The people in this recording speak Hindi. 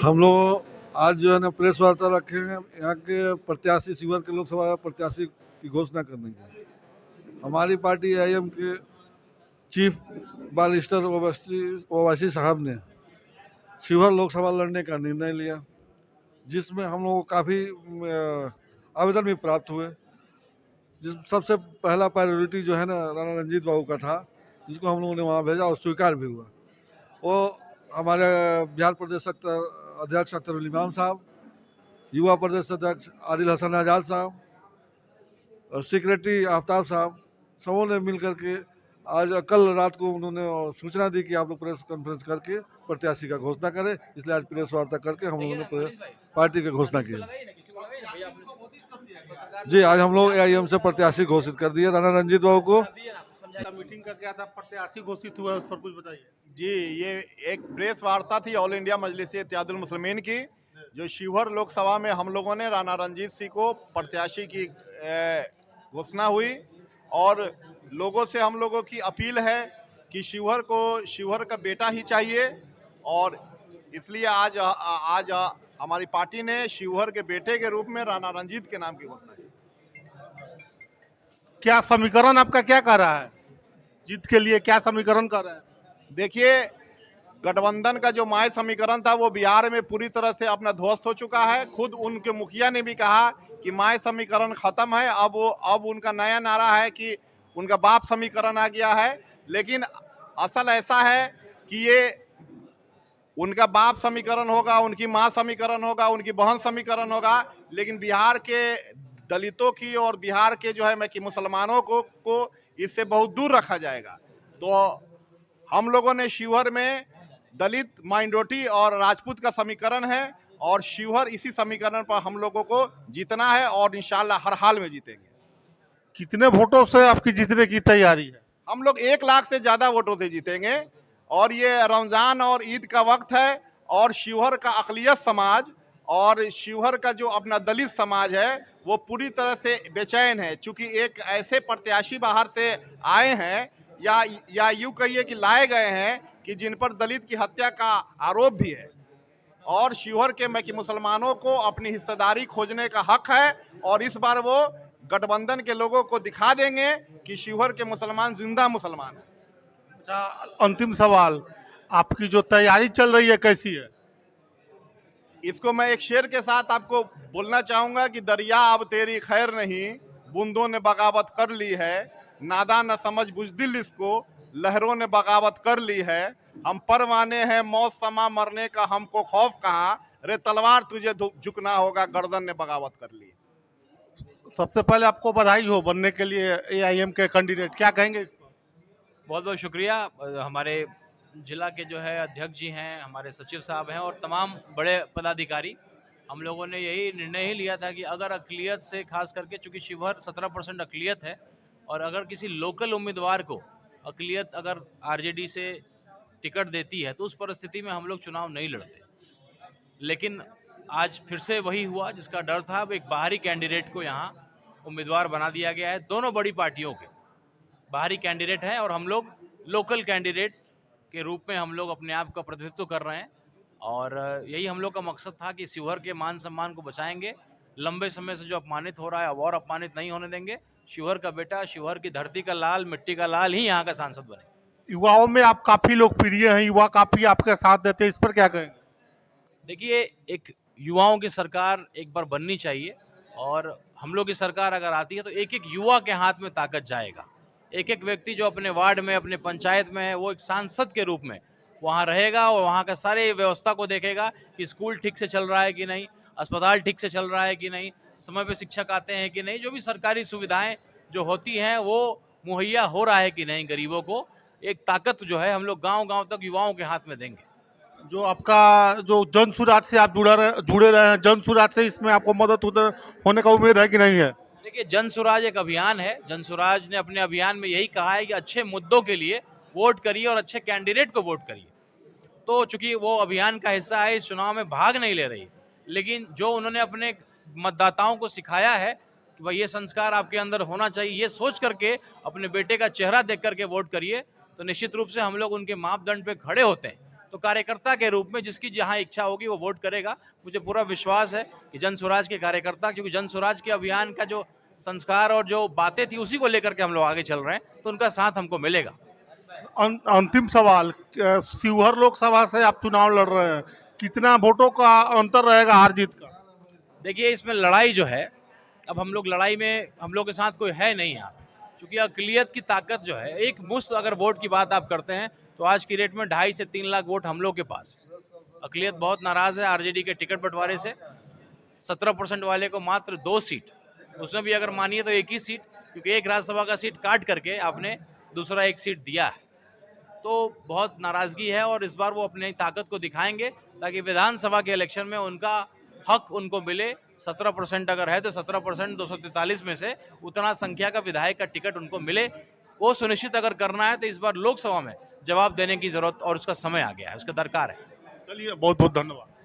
हम लोग आज जो है ना प्रेस वार्ता रखे हैं यहाँ के प्रत्याशी शिवहर के लोकसभा प्रत्याशी की घोषणा करने की। हमारी पार्टी आईएम के चीफ बारिस्टर ओवैसी साहब ने शिवहर लोकसभा लड़ने का निर्णय लिया, जिसमें हम लोगों को काफ़ी आवेदन भी प्राप्त हुए। जिस सबसे पहला प्रायोरिटी जो है ना राणा रंजीत बाबू का था, जिसको हम लोगों ने वहाँ भेजा और स्वीकार भी हुआ। वो हमारे बिहार प्रदेश अध्यक्ष अख्तर उल इमाम साहब, युवा प्रदेश अध्यक्ष आदिल हसन आज़ाद साहब और सेक्रेटरी आफ्ताब साहब, सबों ने मिल करके आज कल रात को उन्होंने सूचना दी कि आप लोग प्रेस कॉन्फ्रेंस करके प्रत्याशी का घोषणा करें, इसलिए आज प्रेस वार्ता करके हम लोगों ने पार्टी की घोषणा की। जी, आज हम लोग एआईएम से प्रत्याशी घोषित कर दिए राणा रंजीत बाबू को। मीटिंग का क्या था, प्रत्याशी घोषित हुआ, उस पर कुछ बताइए। जी, ये एक प्रेस वार्ता थी ऑल इंडिया मजलिस इत्तेहादुल मुस्लिमीन की, जो शिवहर लोकसभा में हम लोगों ने राणा रंजीत सिंह को प्रत्याशी की घोषणा हुई। और लोगों से हम लोगों की अपील है कि शिवहर का बेटा ही चाहिए, और इसलिए आज हमारी पार्टी ने शिवहर के बेटे के रूप में राणा रंजीत के नाम की घोषणा की। क्या समीकरण आपका क्या कह रहा है, जीत के लिए क्या समीकरण कर रहा है? देखिए, गठबंधन का जो माय समीकरण था वो बिहार में पूरी तरह से अपना ध्वस्त हो चुका है। खुद उनके मुखिया ने भी कहा कि माय समीकरण खत्म है। अब उनका नया नारा है कि उनका बाप समीकरण आ गया है। लेकिन असल ऐसा है कि ये उनका बाप समीकरण होगा, उनकी माँ समीकरण होगा, उनकी बहन समीकरण होगा, लेकिन बिहार के दलितों की और बिहार के जो है कि मुसलमानों को इससे बहुत दूर रखा जाएगा। तो हम लोगों ने शिवहर में दलित, माइनॉरिटी और राजपूत का समीकरण है, और शिवहर इसी समीकरण पर हम लोगों को जीतना है, और इंशाल्लाह हर हाल में जीतेंगे। कितने वोटों से आपकी जीतने की तैयारी है? हम लोग 1 लाख से ज्यादा वोटों से जीतेंगे। और ये रमजान और ईद का वक्त है, और शिवहर का अक़लियत समाज और शिवहर का जो अपना दलित समाज है वो पूरी तरह से बेचैन है, चूंकि एक ऐसे प्रत्याशी बाहर से आए हैं, या यूं कहिए कि लाए गए हैं, कि जिन पर दलित की हत्या का आरोप भी है। और शिवहर के मुसलमानों को अपनी हिस्सेदारी खोजने का हक है, और इस बार वो गठबंधन के लोगों को दिखा देंगे कि शिवहर के मुसलमान जिंदा मुसलमान है। अच्छा, अंतिम सवाल, आपकी जो तैयारी चल रही है कैसी है? इसको मैं एक शेर के साथ आपको बोलना चाहूंगा कि दरिया अब तेरी खैर नहीं, बूंदों ने बगावत कर ली है, नादा न समझ बुजदिल इसको, लहरों ने बगावत कर ली है, हम परवाने हैं मौत समा मरने का हमको खौफ कहाँ, रे तलवार तुझे झुकना होगा गर्दन ने बगावत कर ली। सबसे पहले आपको बधाई हो बनने के लिए एआईएम के कैंडिडेट, क्या कहेंगे इस पर? बहुत बहुत शुक्रिया। हमारे जिला के जो है अध्यक्ष जी हैं, हमारे सचिव साहब हैं, और तमाम बड़े पदाधिकारी। हम लोगों ने यही निर्णय ही लिया था कि अगर अक़लियत से, खास करके चूँकि शिवहर 17% अक़लियत है, और अगर किसी लोकल उम्मीदवार को अक़लियत अगर आरजेडी से टिकट देती है तो उस परिस्थिति में हम लोग चुनाव नहीं लड़ते। लेकिन आज फिर से वही हुआ जिसका डर था। अब एक बाहरी कैंडिडेट को यहाँ उम्मीदवार बना दिया गया है। दोनों बड़ी पार्टियों के बाहरी कैंडिडेट हैं, और हम लोग लोकल कैंडिडेट के रूप में हम लोग अपने आप का प्रतिनिधित्व कर रहे हैं। और यही हम लोग का मकसद था कि शिवहर के मान सम्मान को बचाएंगे। लंबे समय से जो अपमानित हो रहा है अब और अपमानित नहीं होने देंगे। शिवहर का बेटा, शिवहर की धरती का लाल, मिट्टी का लाल ही यहाँ का सांसद बने। युवाओं में आप काफी लोकप्रिय हैं, युवा काफी आपके साथ देते हैं, इस पर क्या कहेंगे? देखिए, एक युवाओं की सरकार एक बार बननी चाहिए, और हम लोग की सरकार अगर आती है तो एक एक युवा के हाथ में ताकत जाएगा। एक एक व्यक्ति जो अपने वार्ड में, अपने पंचायत में है, वो एक सांसद के रूप में वहाँ रहेगा, और वहाँ का सारे व्यवस्था को देखेगा कि स्कूल ठीक से चल रहा है कि नहीं, अस्पताल ठीक से चल रहा है कि नहीं, समय पे शिक्षक आते हैं कि नहीं, जो भी सरकारी सुविधाएं जो होती हैं वो मुहैया हो रहा है कि नहीं गरीबों को। एक ताकत जो है हम लोग गांव-गांव तक युवाओं के हाथ में देंगे। जो आपका जो जन सुराज से आप जुड़े रहे हैं, जन सुराज से इसमें आपको मदद होने का उम्मीद है कि नहीं है? देखिए, जन सुराज एक अभियान है। जन सुराज ने अपने अभियान में यही कहा है कि अच्छे मुद्दों के लिए वोट करिए और अच्छे कैंडिडेट को वोट करिए। तो चूंकि वो अभियान का हिस्सा है, इस चुनाव में भाग नहीं ले रही, लेकिन जो उन्होंने अपने मतदाताओं को सिखाया है कि भाई ये संस्कार आपके अंदर होना चाहिए, ये सोच करके अपने बेटे का चेहरा देख करके वोट करिए, तो निश्चित रूप से हम लोग उनके मापदंड पे खड़े होते हैं। तो कार्यकर्ता के रूप में जिसकी जहां इच्छा होगी वो वोट करेगा। मुझे पूरा विश्वास है कि जन स्वराज के कार्यकर्ता, क्योंकि जन स्वराज के अभियान का जो संस्कार और जो बातें थी उसी को लेकर के हम लोग आगे चल रहे हैं, तो उनका साथ हमको मिलेगा। अंतिम सवाल, शिवहर लोकसभा से आप चुनाव लड़ रहे हैं, कितना वोटों का अंतर रहेगा हार जीत का? देखिए, इसमें लड़ाई जो है, अब हम लोग लड़ाई में, हम लोग के साथ कोई है नहीं यहाँ, क्योंकि अकलियत की ताकत जो है, एक मुश्त अगर वोट की बात आप करते हैं तो आज की रेट में 2.5 से 3 लाख वोट हम लोग के पास है। अकलियत बहुत नाराज है आरजेडी के टिकट बंटवारे से। 17% वाले को मात्र 2 सीट, उसमें भी अगर मानिए तो एक ही सीट, क्योंकि एक राज्यसभा का सीट काट करके आपने दूसरा एक सीट दिया है। तो बहुत नाराजगी है और इस बार वो अपनी ताकत को दिखाएंगे ताकि विधानसभा के इलेक्शन में उनका हक उनको मिले। 17% अगर है तो 17% 243 में से उतना संख्या का विधायक का टिकट उनको मिले, वो सुनिश्चित अगर करना है तो इस बार लोकसभा में जवाब देने की जरूरत और उसका समय आ गया है, उसका दरकार है। चलिए, बहुत बहुत धन्यवाद।